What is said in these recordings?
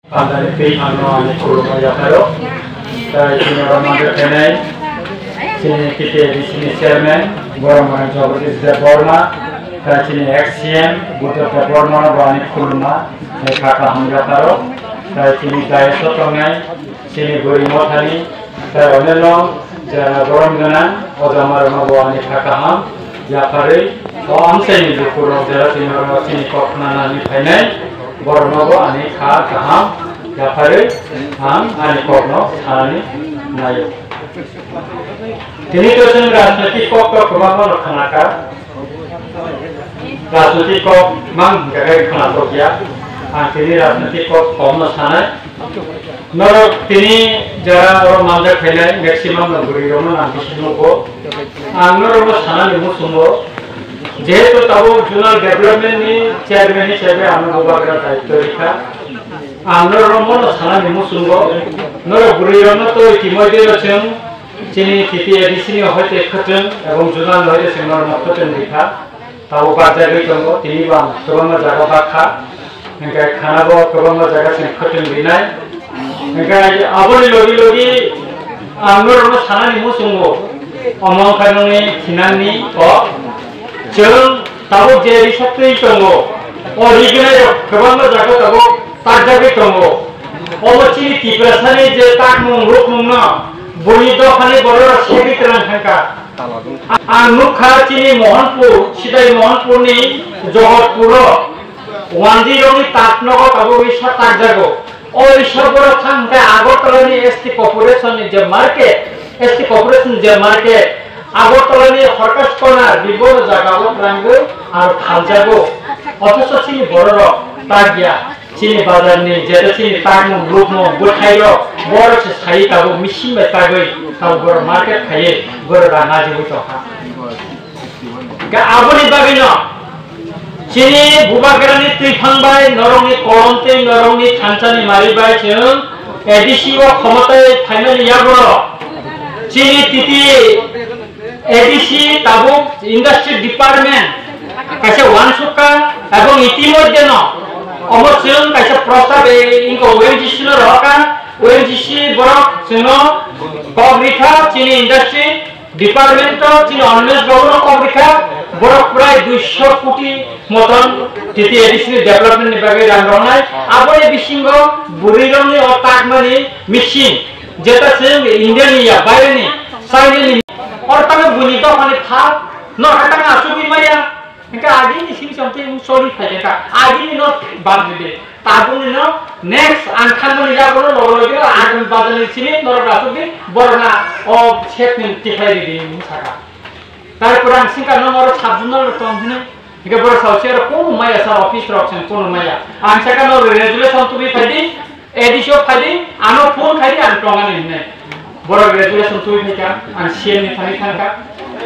Pandai pi anu anu kurung aja karo. Sini orang ada kenai. Sini kita di sini chairman, borong orang Jawa Barat Borma. Sini XCM, butuh Borma bani kurma. Kakak hamga karo. Sini daya sotongai. Sini gori mothani. Onelong jana borong ganan. Odamar bani kakak ham. Yakari. Amsai ni kurung jala sini orang sini kokna ni kenai. Bornogo ani kha kaham yapare ham ani kokno ani nayo tini to sen rajnaitik kok to kumamon khanaka rajnaitik kok mang gagai khana to kya tini rajnaitik kok komno sana noro tini jara ro mamja khailai maximum naguri ro na bisnu ko noro ro sana ni musumo যেহেতু তাবো zonal development নি chairman হিসেবে আমি গোবাগরা দায়িত্ব রেখা আমরা রমন সানা নিমু সুঙ্গ নর বুড়িরন তো ইতিমধ্যে রচন চিনি তিতি এডিসিনি হইতে খতন এবং জুনাল হইতে সিংহর মতন রেখা তাবো বাজারে দঙ্গ তিনি বাং গোবাং জায়গা বাখা এঙ্কা খানাবো গোবাং জায়গা সিং খতন বিনাই এঙ্কা আবলি লগি লগি আমরা রমন সানা নিমু সুঙ্গ অমং খাননি খিনানি ও Jeng tahu jadi satu tunggu, original kebangan jaga tahu tak jaga tunggu. Orang ciri tipe sana je tak mengruk mengna, buli doh kali baru sebi terang hangka. Anu kah ciri Mohanpur, sidai Mohanpur ni Johor Puro, wandi orang tak nak tahu bisa tak jago. Or bisa baru hangka agar kalau ni ST population ni je market, ST population je market. আগরতলানি হরকাস কোনা বিবর জাগাও রাঙ্গো আর ফালজাগো অথচ চিনি বড় তাগিয়া চিনি বাজারনি যেটা চিনি তাগমু গ্রুপমু গোঠাইলো বড় সে সাই তাবো missing by তাগই তাও বড় মার্কেট খাইয়ে বড় রানা জিবু তখা গা আবনি বাবিনো চিনি বুবাগরানি ত্রিফাংবাই নরংনি করন্তে নরংনি খানচানি মারিবাই जों এডিসিও ক্ষমতায় ফাইনালি ইয়াবড় চিনি তিতি एडीसी ताबुक इंडस्ट्री डिपार्टमेंट कैसे वानसुका एवं इतिमध्य न अमरचन कैसे प्रस्ताव इनको ओएनजीसी न रहका ओएनजीसी बरक जों कग्रिखा चीनी इंडस्ट्री डिपार्टमेंट चीनी अनमेस गवर्नर कग्रिखा बरक प्राय 200 कोटी मतन तिति एडीसी डेभलपमेंट नि बागे रांगरनाय आबोले बिसिंग बुरिरंनि अताकमानि मिसिन जेता जों इंडियान या बायनि साइनि और तंग बुनी तो माने था नो हटंग आसुबी माया इनका आगे नि सिम समते सॉरी फाइटे का आगे नि नो बाद दे ताबुनि नो नेक्स्ट आनखान नि जाबो लो लगे आगन बादल सिनि नर आसुबी बरना ओ सेटमेंट टिफाइ दि मुसाका तार पुरान सिंका नो मरो साबजुनल तम हने इके बर साउसेर कोन माया सा ऑफिस रक्सन कोन माया आनसाका नो रेजुलेशन तो बि फाइदि एडिशो फाइदि आनो फोन खाइदि आन टंगानि ने बड़ा ग्रेजुएशन तो ही क्या अंशियन नि थानी थानका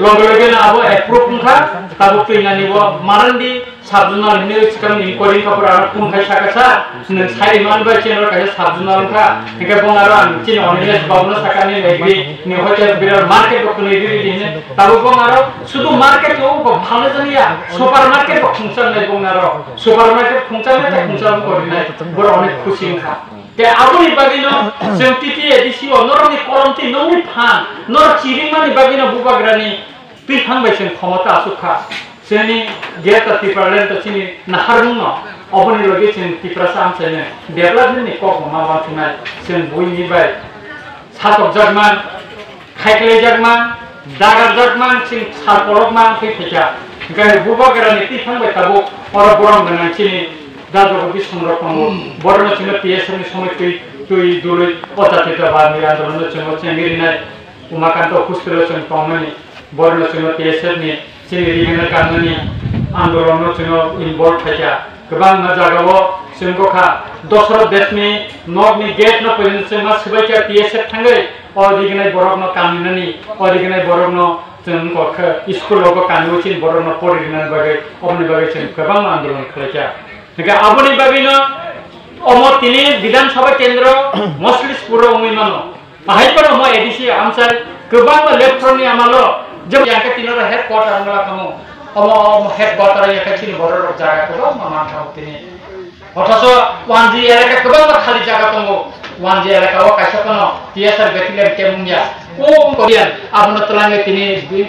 लगे ना अब एप्रूव उनका तब फैनानै वो मारंदी साबजुनाल हिने सिकम इनक्वायरी का पुरा पुन खाय साकासा न साइ मान बा चेनर का साबजुनाल का इके बंगारो आन चिन अनिलेस बाबुनो साकानि लेबि नि होते बिरार मार्केट को नि दिने तब बंगारो शुद्ध मार्केट को भालो जनिया सुपर मार्केट को फंक्शन नै बंगारो सुपर मार्केट फंक्शन नै फंक्शन करनाय बड़ा अनेक खुशी खा के आबुनि बागिनो जों तिति एडिसि अनरनि करन्ति नंनि फान नर चिरिमानि बागिनो बुबाग्रानि पिफां बायसेन क्षमता सुखा जोंनि गेटा तिपारलेन त चिनि नाहारमुनो अबनि लगे जों तिप्रासा आमसेने डेभलपमेन्टनि कक माबा थुनाय जों बयनि बाय सातक जगमान खायख्ले जगमान दागार जगमान जों सारपरकमान फैफैया गाय बुबाग्रानि पिफां बाय ताबो अर बरम गनां चिनि दाजोबो बिसंरकम बरनो चिनो पीएसएम समय तुई दुलै पचातिता बारनि आन्दोलन चिनो चेंगिरिनाय उमाकान्त खुस्पेलो चिनो पाउमनि बरनो चिनो पीएसएम नि चिनि रिगेना काननि आन्दोलन चिनो इनभल्व थाया गोबां जागावो जोंखा दसर देशनि नगनि गेट न फैनो जों मा सबायका पीएसएफ थांगै अरिगेनाय बरकनो काननि अरिगेनाय बरकनो जों कख स्कुलावबो कानोचिन बरनो परिगेनाय बागै अमनि बागै जों गोबां आन्दोलन खालायका Jika aboni babino omor tini विधानसभा केंद्र मसलिसपुर उमिमानो ahai pada mo edisi amsal kebang electroni amalo jam yang ke tinora headquarter amala kamu omo headquarter yang ke sini borok jaga ko mama kamu tini অথচ 1G এলাকা গোबां খালি জায়গা দङ 1G এলাকাও কাইসা কোনো TSR বেটিলেন কেমুনিয়া কোন করিয়ান আপন তলাঙ্গে তিনি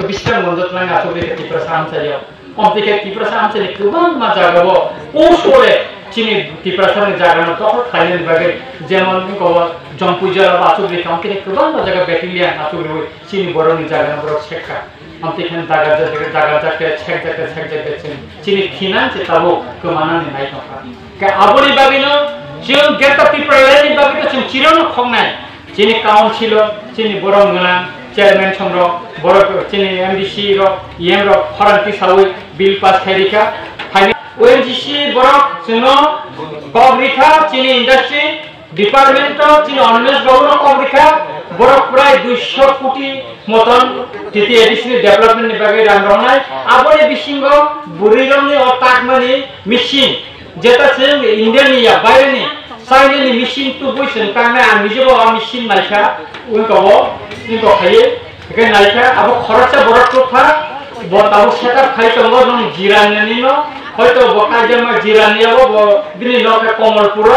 বিশ্রাম মন্দির তলাঙ্গে আসলে ত্রিপুরা সামসারিয়া অন্তিকে ত্রিপুরা সামসারি গোबां মা জায়গাও ওসরে চিনি ত্রিপুরা সামনে জায়গানো তখন খাইলেন বাগে যেমন কব জম্পুজা আসলে অন্তিকে গোबां মা জায়গা বেটিলিয়ান আসলে চিনি বড়নি জায়গা বড় শেখা অন্তিখান জায়গা জায়গাকে ছেক জায়গা চিনি ফিনান্স তাবো কমানানি নাই থকা কে আবনি বাবিনো जों गेटा पिपरायनि बागै जों चिरनो खंनाय चिनि काउन्सिल चिनि बरंगना चेयरमैन संग्र बर चिनि एमडीसी रो एम रो फरांति सावै बिल पास खायरिका फाइने ओएनजीसी बर जोंनो कबरिखा चिनि इंडस्ट्री डिपार्टमेंट चिनि अनमेस गवर्नर कबरिखा बर प्राय 200 कोटी मतन टीटी एडिशनल डेवलपमेंट नि बागै रां रंनाय आबरे बिसिंग बुरिरंनि अटाकमानि मिसिन जेता जों इंडियानि या बायरेनि चाइनानि मिसिन टु बुइसन कांनाय आं निजेबो मिसिन नायखा उनखौ इनखौ खायो बेखौ नायखा आबो खरचा बरकथा बताबो सेटआप खायतंगो नों जिरानिनि न हयतो बकाजमा जिरानियाबो बिनि नके कमलपुर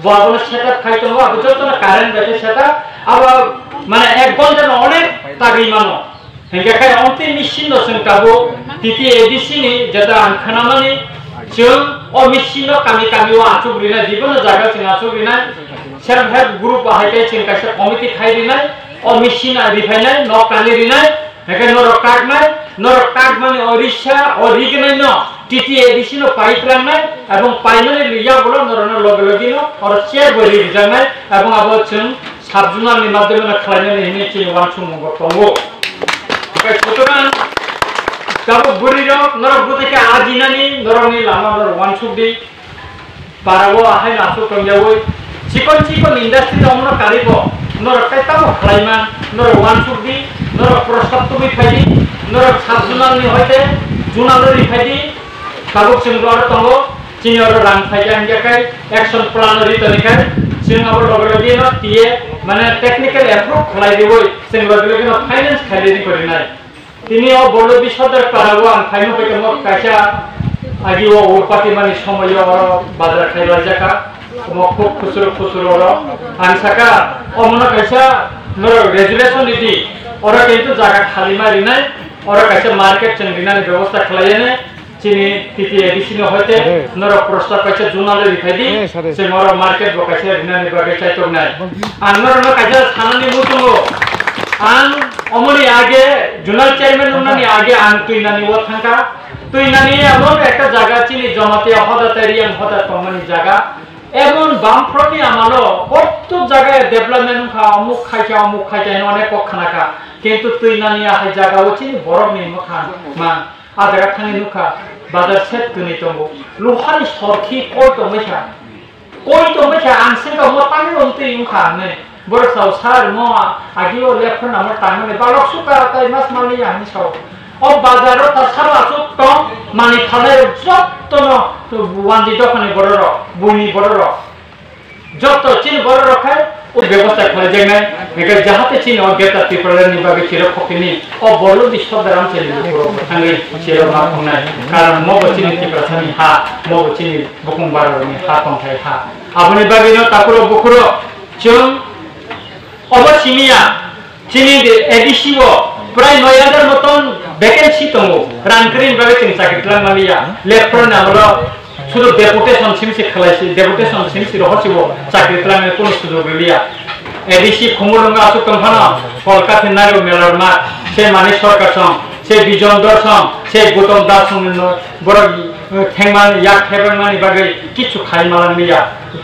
बाबो सेटआप खायतंगो आबो जतन कारेन्ट बायदि सेटआप आबो माने एक घन्टा अनेक तागि मानो हेंगाखाय अन्ति मिसिन जों ताबो टीटी एडिसिनि जेता आं खोनामानि जों अमिसिनो कामि आचुग्रिना जीवन जागा जों आचुग्रिना सेल्फ हेल्प ग्रुप बाहायथाय जों कासे कमिटि खायरिनाय अमिसिना रिफाइनाय न कालिरिनाय हेके नरकाक माने ओडिशा ओरिजिनल न टीटी एडिसिनो पाइपलाइननाय एवं पाइनानै लिया बोलो नरनो लगे लगेनो और शेयर बरि रिजानाय एवं आबो जों साबजुनारनि माध्यमजों खालायनानै हिनि वानसुं मंगो दंगो ओमफ्राय सुतरां गाबो बुरिरो नरक बुदिके आजिनानि नरनि लामा नर वानसुदि पारावो आहाय नासु कंजावो चिकन इंडस्ट्री दमनो कारिबो नरक कायताबो खालायमान नर वानसुदि नरक प्रस्ताबतुबि फायदि नरक साबजुनारनि हयते जुनारनि फायदि गाबो जोंरो दंगो चिनियर रां फायगा अंगाखाय एक्शन प्लान रिटनिखाय जों आबो लगे न टीए माने टेक्निकल एप्रुव खालायदिबो जों लगे न फाइनान्स खालायदि करिनाय তিনি ও বড় বিশ্বদের পারাবো আং ফাইনো পেকে মক কাইসা আগিও ওরপাতি মানি সময় বাজার খাইলা জাকা মক খুব খুচরো আং সাকা অমনা কাইসা নর রেজুলেশন দিদি ওরা কিন্তু জায়গা খালি মারি নাই ওরা কাইসা মার্কেট চেঙ্গিনানি ব্যবস্থা খালাইনে চিনি টিটি এডিসিন হইতে নর প্রস্তাব কাইসা জুনালে রিফাইদি সে নর মার্কেট বকাইসা রিনানি বাগে চাইতো নাই আং নর কাইসা থানানি মুতুঙ্গো आं अमनि आगे जुनाल चेयरमैन उन्नानि आगे आं तुइनानि वो थांका तुइनानि एमन একটা জায়গা চিনি জমাতে হদাতারিয়াম হদা কমানি জায়গা এমন বামফ্রন্টনি আমালো কত জায়গায় ডেভেলপমেন্ট খা অমুক খাইকা অনেক কখানাকা কিন্তু তুইনানি আহাই জায়গা চিনি বরফনি মুখা মা आ জায়গা থানি নুখা বাজার সেট তুনি তঙ্গো লোহানি সরখি কই তো মেছা আনসেকা মতানি অন্তে ইনখা নে बरसाव सार मो आगियो लेफ्ट नंबर टांगने बालक सुका ताई मास मानी आनी साव ओ बाजारो ता सारा सुक तो मानी खाले जत्तन तो वांजी दखाने बड़रो बुनी बड़रो जत्त चिन बड़रो खाय ओ व्यवस्था करे जेने मेके जहाते चिन ओ गेता टिपरले नि बागे चिरो खकिनि ओ बड़ो दिसो दराम चेनि पुरो थांगे चिरो मा खनाय कारण मो बचिनि टिपरसानि हा मो बचिनि बुकुम बारनि हा खंथाय हा आबनि बागेनो ताकुरो बुकुरो जों अबसिनिया चिनि एडिसिओ प्राय 9000 मतन वैकेंसी दंगो रानक्रिन बागै जों साकिटला मालिया लेफ्टन नामरो सुदु डेपुटेशन सिमसि खालायसि डेपुटेशन सिमसि रहसिबो साकिटला मे कोन सुदु गलिया एडिसि खमुलंगा आसु कंफाना कलकाता नारो मेलरमा से माने सरकार सं से बिजन दर्शन से गौतम दास बर थेंमान या थेबनमानि बागै किछु खायमालानिया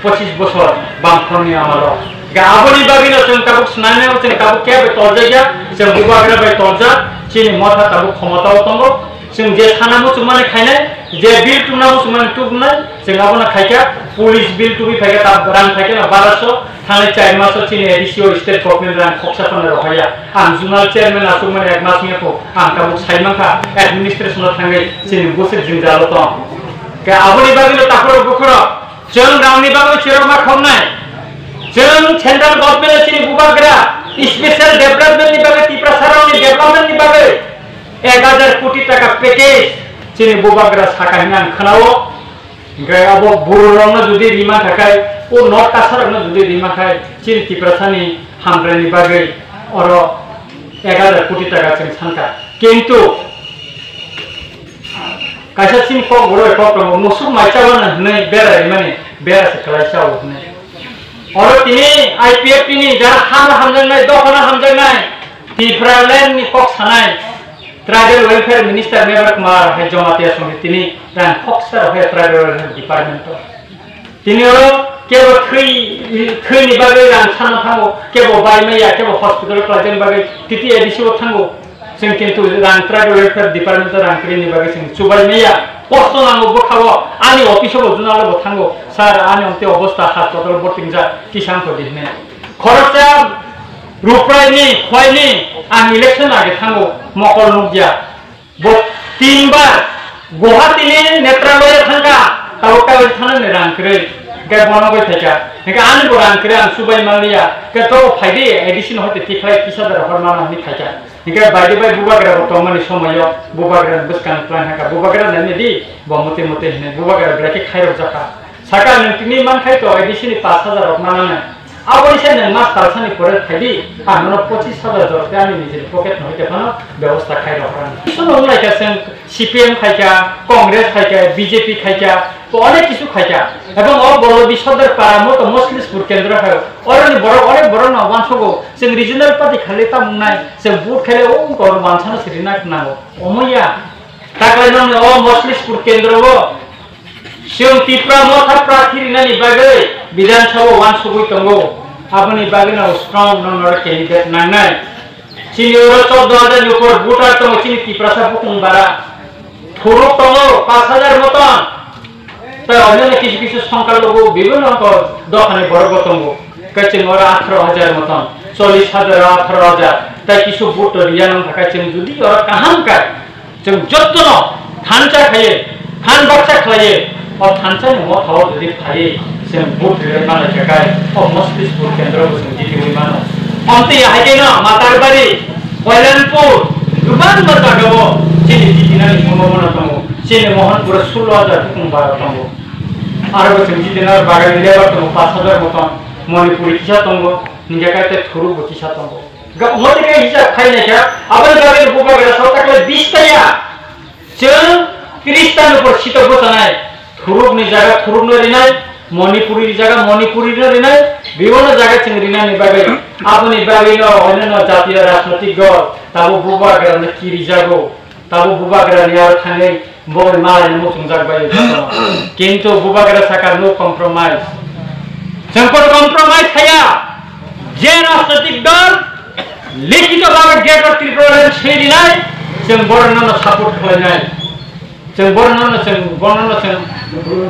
25 बছর बामफ्रनि आमारो गाबोनी बागिनो जों ताबुक स्नाने जों ताबुक के बे तलजाया जों बुबाग्रा बे तलजा चिनि मथा ताबुक क्षमताव दंगो जों जे थानामु सुमाने खायनाय जे बिल तुनामु सुमाने तुगनाय जों आबोना खायका पुलिस बिल तुबि फायगा ता रां फायगा 1200 थाने 4 मास चिनि एडिसिओ स्टेट गभर्नमेंट रां खक्साफोरनो रहाया आं जुनाल चेयरमैन आसु माने एक मास निखौ आं ताबुक साइमाखा एडमिनिस्ट्रेशनाव थांगै चिनि बोसोर जों जालो दं गा आबोनी बागिनो ताखरो बुखरो जों रावनि बागै चिरमा खमनाय जों सेंट्रल गभर्नमेंट चिनि बुबाग्रा स्पेशल डेवलपमेंट नि बागै टिप्रा सारावनि डेवलपमेंट नि बागै 1000 कोटी टाका पैकेज चिनि बुबाग्रा साखानि आं खोनावो ओमफ्राय अब बर'रावनो जुदि रिमा थाखाय ओ नर्थ कासारावनो जुदि रिमा थाखाय चिन तिप्रासानि हामग्रानि बागै अर 11 कोटी टाका जों सानखा किन्तु कायसा चिन कक बरो कक दङ मुसुक माइचाबानो नै बेराय माने बेरासो खालायसाव होननाय अर तिनि आईपीएफ तिनि जा हामजांनाय दखना हामजांनाय तिफ्रालेन्डनि कक सानाय tribal welfare minister member Kumar है जमातिया समितिनि रान फक्सर है ट्राइबल वेलफेयर डिपार्टमेंट तिनि केवल थैनि बागै रान साननो थांगौ केवल बायमैया केवल हस्पिटाल क्लाजेन बागै तिति एडिसिव थांगौ जों किन्तु रान ट्राइबल वेलफेयर डिपार्टमेंट रानक्रिनि बागै जों सुबायमैया कष्ट नांगौ बोखावो आंनि अफिसाव जुनालबो थांगौ सार आंनि अन्ते अबस्था हास्पाताल बटिं जा किसानखौ दिने खरचा रुप्रायनि खयनि आं इलेक्शन आगे थांगौ मकल नुगिया 3 बार गुवाहाटीनि नेत्रालय थांगा तावकाव थांनो रानक्रि गे बनगै थाका नेका आंबो रानक्रि आं सुबाय मालिया के तो फायदे एडिशन होते तिखाय किसादार हरमाना नि थाका नेका बायदे बाय बुबाग्रा बतमानि समायाव बुबाग्रा बसकान प्लान हाका बुबाग्रा ननि बमते मते ने बुबाग्रा ब्रेके खायरो जाका साका नोंतिनि मानखाय तो एडिशन 5000 हरमाना आवैसे नों मास तालसानि परे थायदि आंनो 25000 जरते आंनि निजे पकेट नहैते फानो व्यवस्था खायरो हरान सुनो लायका जों सीपीएम खायका कांग्रेस खायका बीजेपी खायका तो अनेक किछु खायका एबं अ बड़ बिसदर पारामो मस्लिसपुर केन्द्र है अरनि बड़ न वानसगो जों रिजनल पार्टी खाले ता मुंनाय जों बुट खेले ओ गर वानसानो सिरिना नांगौ अमैया ताकलाय नन अ मस्लिसपुर केन्द्रबो जों तिप्रा मथा प्रार्थीरिनानि बागै विधानसभा वानसगै दंगौ आपनि बागैनो स्ट्रंग नंबर कैंडिडेट नांनाय चिनिरो 14000 नि ऊपर बुटार दङ चिनि तिप्रासा बुकुं बारा थुरुक दङ 5000 मतन তাই অন্য কিছু সংখ্যালঘু বিভিন্ন দোকানে বর্গ তঙ্গ কাছে মোর 18000 মতন 40000 18000 তাই কিছু বুট রিয়ান থাকাছে যদি ওর কাহাম কায় जों যত্ন খানচা খায়ে খান বাচ্চা খায়ে ও খানচানি মত হওয়া যদি খায়ে जों बुट रे माने थाखाय ও मस्तिष्क केन्द्र जों जिति मानो अन्ते हायकेन मातारबारि कल्याणपुर गोबां बाथ्रा दङ चिनि जितिनानि सम्भावना दङ चिनि मोहनपुर 16000 बुकुं बारा दङ आरो जों जितिना बागान लेबार दङ 5000 मतन मणिपुर किसा दङ निजाकाते थुरु बकिसा दङ गमते हिसाब खायनाया आबाद बागान बुबागरा सौताकले 20 ताया जों 30 तानि ऊपर सिटक बसानाय थुरुनि जागा थुरुनो रिनाय मणिपुरी जागा मणिपुरी रिनाय বিভিন্ন জায়গা जों रिनानि बागै आपनि बागैनो अन्य जातीय राजनीतिक दल ताबो बुबागरानि किरि जागौ ताबो बुबागरानि आरो थाङै बय मालायनि मोसं जागबाय किन्तु बुबागरा साका नो कम्प्रोमाइज जोंफोर कम्प्रोमाइज थाया जे राजनीतिक दल लिखित भाबै गेटर त्रिपुरानि सेरिनाय जों बरननो सापर्ट खालामनाय जों बरननो जों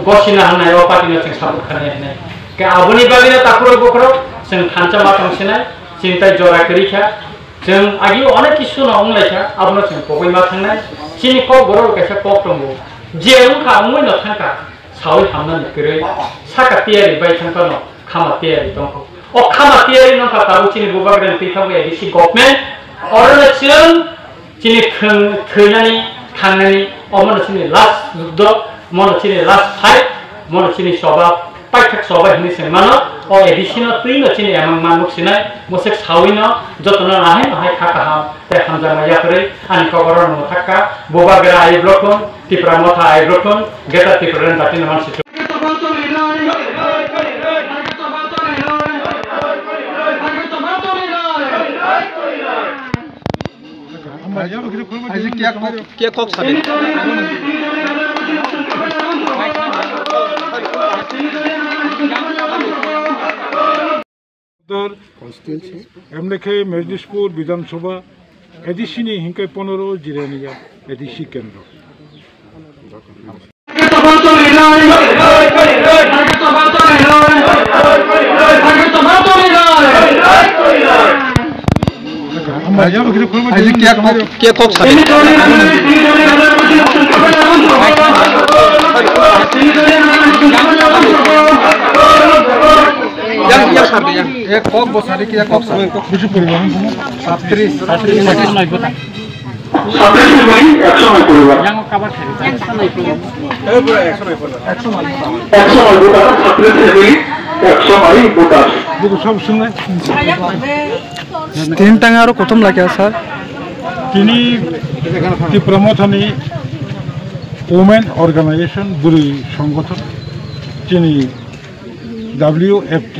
गसिना होनाय अ पार्टिनो जों सापर्ट खालामनाय के आबुनि बागैनो ताकुरो बखरो जों खानचा माथंसिनाय चिन्ताय जरा करिखा जों आगि अनेक किसु न अंलायखा आबनो जों पगैमा थांनाय चिनि क बर कैसा कक दङ जे उखा उमै न थांका सावै हामनानै गरै साका तियारि बाय थांका न खामा तियारि दङ अ खामा तियारि न का ताबु चिनि बुबाग्रान पिथाबो एडिसि गभर्नमेन्ट अरनो जों चिनि थैनानै थांनानै अमन चिनि लास्ट युद्ध मन चिनि लास्ट फाइट मन चिनि सभा पाइथक सभा हिनि से मानो ओ एडिसन तुइनो चिनि एमन मानुक सिनाय मोसे साविनो जतन नाहे नाहे खाका हा ते हमजा माया करे आनि कबर न थाका बुबागरा आइ ब्लकन तिप्रा मथा आइ ब्लकन गेटा तिप्रान दातिन मानसि क्या कक साबे एमलेखे मेजलिसपुर विधानसभा एडिसिनी हिंके 15 जिरानिया एडिसि केन्द्र क्या कक साबे yang sampai yang kok bos hari kita kok sampai 70 37 39 botang সন্ত্রাসীগুলি 100 পরিবার 100 ভোটার সন্ত্রাসীগুলি 100 ভোটার সব শুনে তিন টাঙ্গা আর প্রথম লাগে স্যার তিনি ত্রিপুরামথানি ওমেন অর্গানাইজেশন বুড়ি সংগঠন তিনি WFT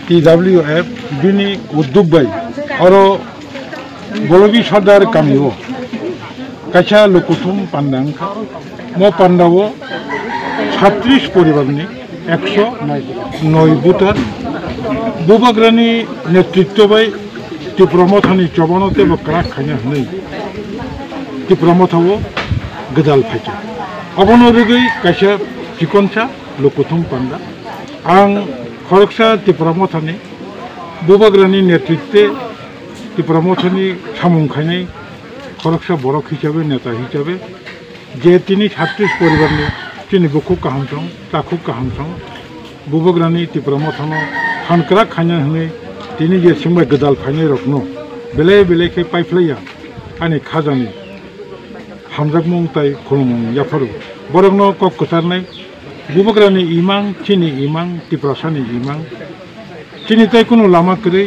TWF बिनी उद्योग बाई और गोलबी सरदार कामियो कैसा लुकुथुम पांडांखा मो पांडावो 36 परिवारनि 109 भोटार बुबाग्रानी नेतृत्व बाई त्रिपुरामथानि चबानते बकरा खाना हनै त्रिपुरामथावो गदाल फाइचा अबनो रगै कैसा चिकनसा लुकुथुम पांडा आं खरकसा त्रिपुरामथानि बुबाग्रानी नेतृत्वे त्रिपुरामथानि सामुंखायनाय खरकसा बरक हिसाबै नेता हिसाबै जे तिनि 36 परिवारनि तिनि बुखुक काहामसं ताखुक काहामसं बुबाग्रानी त्रिपुरामथानो फानक्रा खाना हनै तिनि जे सिंबाय गदाल फाइनाय रखनो बेले बेलेखे पाइफ्लाया आनि खाजानि हामजाकमुं ताय खुलुमुं याफारु बरकनो कक कसारनाय बुबाग्रानी इमां चिनि इमां त्रिपुरासानि इमां चिनि ताय कुनु लामा करै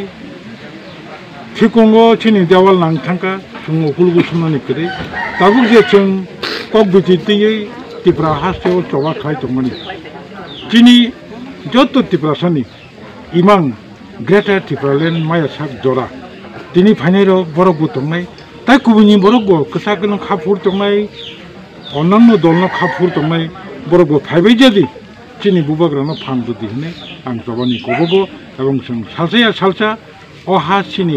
थिकुंगो चिनि देवाल नांथांका सुंग उकुलगु सुनानि करै ताबुक जे जों कक बितियै त्रिपुरा हास्टेव चवा खाय तंगनि चिनि जत त्रिपुरासानि इमां ग्रेटर त्रिपुरालेण्ड मायासाक जरा तिनि फाइनायरो बरक बुतंनाय ताय कुबुनि बरक गो कसाकन खाफुर तंनाय अन्नान्य दलनो खाफुर तंनाय बरक फाइबाय जदि चिनि बुबाग्रानो फानबो दिहने आं जबानि गबो एवं जों सालसाया सालसा अहा चिनि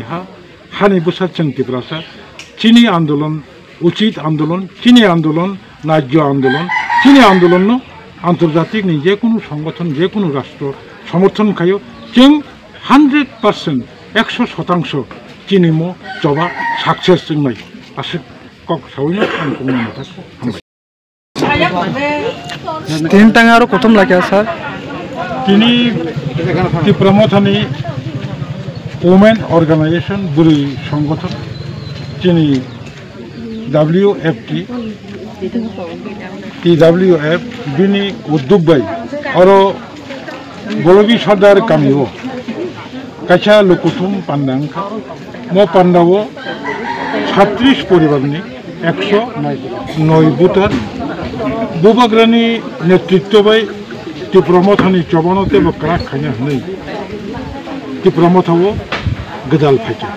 हानि बोसा जों त्रिपुरासा चिनि आंदोलन उचित आंदोलन चिनि आंदोलन राज्य आंदोलन चिनि आंदोलन आंतर्जातिक नि जेकुनु संगठन जेकुनु राष्ट्र समर्थन खायो जों 100% 100% चिनिमो जबा सक्सेस जोंनाय आसे कक सावैनो आं बुंनो हामबाय তিন টাঙ্গা আর প্রথম লাগে স্যার তিনি ত্রিপুরামথানি ওমেন অর্গানাইজেশন বুড়ি সংগঠন তিনি WFT TWF बिनी उद्योग बाई और गोलबी सरदार कामियो कैसा लुकुथुम पांडांखा मो पांडावो 36 परिवारनि 109 भोटार बुबाग्रानी नेतृत्व बाई त्रिपुरामथानि चबानते बकरा खाना हनै त्रिपुरामथावो गदाल फाइचा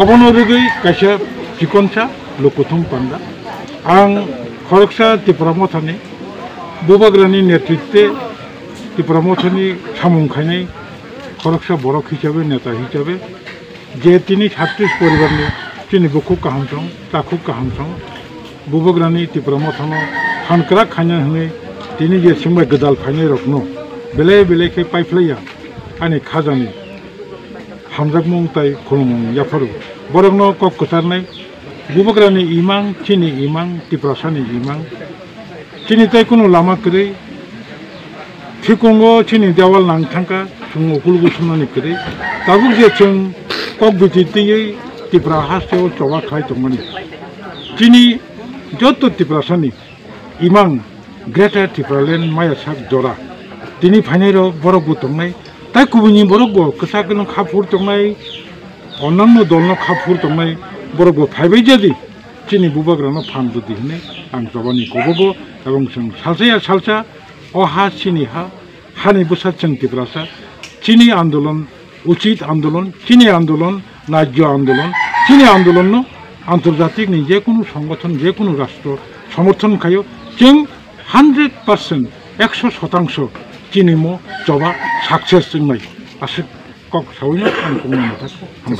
अबनो रगै कैसा चिकनसा लुकुथुम पांडा आं खरकसा त्रिपुरामथानि बुबाग्रानी नेतृत्वे त्रिपुरामथानि सामुंखायनाय खरकसा बरक हिसाबै नेता हिसाबै जे तिनि 36 परिवारनि तिनि बुखुक काहामसं ताखुक काहामसं बुबाग्रानी त्रिपुरामथानो फानक्रा खाना हनै तिनि जे सिंबाय गदाल फाइनाय रखनो बेले बेलेखे पाइफ्लाया आनि खाजानि हामजाकमुं ताय खुलुमुं याफारु बरकनो कक कसारनाय बुबाग्रानी इमां चिनि इमां त्रिपुरासानि इमां चिनि ताय कुनु लामा करै थिकुंगो चिनि देवाल नांथांका सुंग उकुलगु सुनानि करै ताबुक जे जों कक बितियै त्रिपुरा हास्टेव चवा खाय तंगनि चिनि जत त्रिपुरासानि इमां ग्रेटर त्रिपुरालेण्ड मायासाक जरा तिनि फाइनायरो बरक बुतंनाय ताय कुबुनि बरक गो कसाकन खाफुर तंनाय अन्नान्य दलनो खाफुर तंनाय बरक फाइबाय जदि चिनि बुबाग्रानो फानबो दिहने आं जबानि गबो एवं जों सालसाया सालसा अहा चिनि हानि बोसा जों त्रिपुरासा चिनि आंदोलन उचित आंदोलन चिनि आंदोलन राज्य आंदोलन चिनि आंदोलन आंतर्जातिक नि जेकुनु संगठन जेकुनु राष्ट्र समर्थन खायो जों 100% 100% चिनिमो जबा सक्सेस जोंनाय आसे कक सावैनो आं बुंनो हामबाय